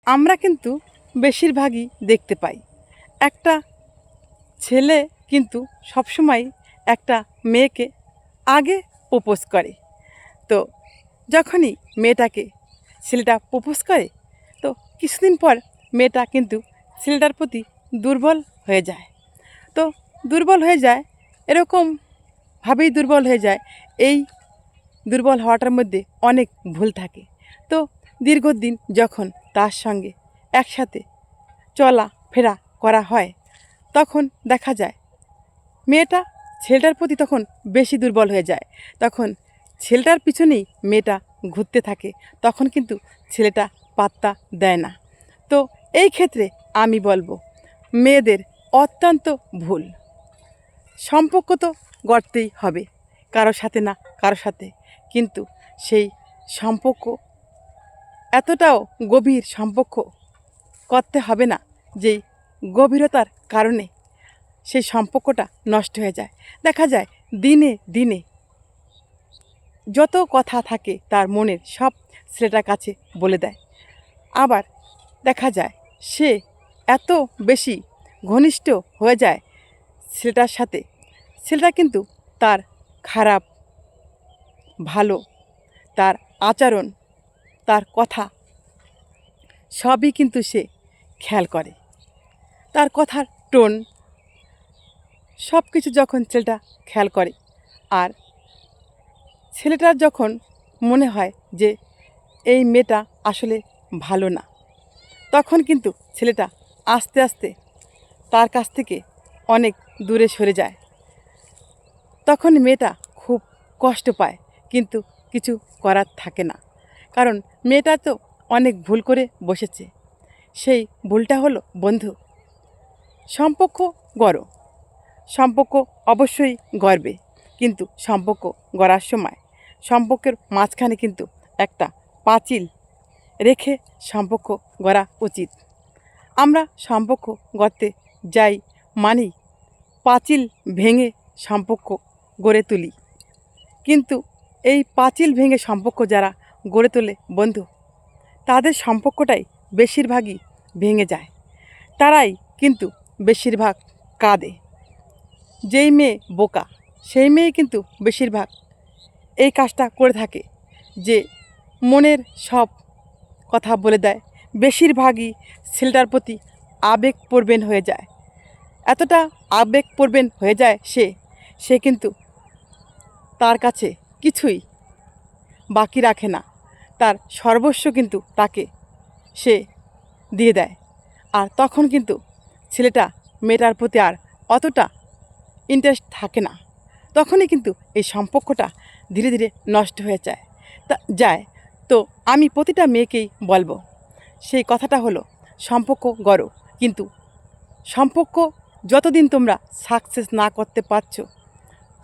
আমরা কিন্তু বেশিরভাগই দেখতে পাই একটা ছেলে কিন্তু সবসময় একটা মেয়েকে আগে প্রপোজ করে। তো যখনই মেয়েটাকে ছেলেটা প্রপোজ করে, তো কিছুদিন পর মেয়েটা কিন্তু ছেলেটার প্রতি দুর্বল হয়ে যায়। তো দুর্বল হয়ে যায়, এরকমভাবেই দুর্বল হয়ে যায়। এই দুর্বল হওয়াটার মধ্যে অনেক ভুল থাকে। তো দীর্ঘদিন যখন তার সঙ্গে একসাথে চলাফেরা করা হয়, তখন দেখা যায় মেয়েটা ছেলেটার প্রতি তখন বেশি দুর্বল হয়ে যায়। তখন ছেলেটার পিছনেই মেয়েটা ঘুরতে থাকে, তখন কিন্তু ছেলেটা পাত্তা দেয় না। তো এই ক্ষেত্রে আমি বলবো মেয়েদের অত্যন্ত ভুল। সম্পর্ক তো গড়তেই হবে, কারোর সাথে না কারোর সাথে, কিন্তু সেই সম্পর্ক এতটাও গভীর সম্পর্ক করতে হবে না যেই গভীরতার কারণে সেই সম্পর্কটা নষ্ট হয়ে যায়। দেখা যায় দিনে দিনে যত কথা থাকে তার মনের সব ছেলেটার কাছে বলে দেয়। আবার দেখা যায় সে এত বেশি ঘনিষ্ঠ হয়ে যায় ছেলেটার সাথে, ছেলেটা কিন্তু তার খারাপ ভালো, তার আচরণ, তার কথা সবই কিন্তু সে খেয়াল করে। তার কথার টোন সব কিছু যখন ছেলেটা খেয়াল করে, আর ছেলেটার যখন মনে হয় যে এই মেয়েটা আসলে ভালো না, তখন কিন্তু ছেলেটা আস্তে আস্তে তার কাছ থেকে অনেক দূরে সরে যায়। তখন মেয়েটা খুব কষ্ট পায়, কিন্তু কিছু করার থাকে না, কারণ মেয়েটা তো অনেক ভুল করে বসেছে। সেই ভুলটা হলো বন্ধু, সম্পর্ক গড়ো, সম্পর্ক অবশ্যই গড়বে, কিন্তু সম্পর্ক গড়ার সময় সম্পর্কের মাঝখানে কিন্তু একটা পাঁচিল রেখে সম্পর্ক গড়া উচিত। আমরা সম্পর্ক গড়তে যাই মানেই পাঁচিল ভেঙে সম্পর্ক গড়ে তুলি, কিন্তু এই পাঁচিল ভেঙে সম্পর্ক যারা গড়ে তোলে বন্ধু, তাদের সম্পর্কটাই বেশিরভাগই ভেঙে যায়। তারাই কিন্তু বেশিরভাগ কাঁদে। যেই মেয়ে বোকা সেই মেয়ে কিন্তু বেশিরভাগ এই কাজটা করে থাকে, যে মনের সব কথা বলে দেয়। বেশিরভাগই ছেলেটার প্রতি আবেগপ্রবণ হয়ে যায়, এতটা আবেগপ্রবণ হয়ে যায় সে কিন্তু তার কাছে কিছুই বাকি রাখে না, তার সর্বস্ব কিন্তু তাকে সে দিয়ে দেয়। আর তখন কিন্তু ছেলেটা মেয়েটার প্রতি আর অতটা ইন্টারেস্ট থাকে না, তখনই কিন্তু এই সম্পর্কটা ধীরে ধীরে নষ্ট হয়ে যায়। তো আমি প্রতিটা মেয়েকেই বলবো সেই কথাটা হলো, সম্পর্ক গড়ো, কিন্তু সম্পর্ক যতদিন তোমরা সাকসেস না করতে পারছো,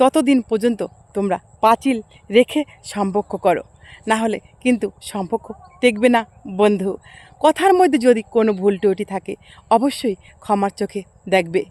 ততদিন পর্যন্ত তোমরা পাঁচিল রেখে সম্পর্ক করো, না হলে কিন্তু সম্পর্ক টিকবে না বন্ধু। কথার মধ্যে যদি কোনো ভুল ত্রুটি থাকে অবশ্যই ক্ষমার চোখে দেখবে।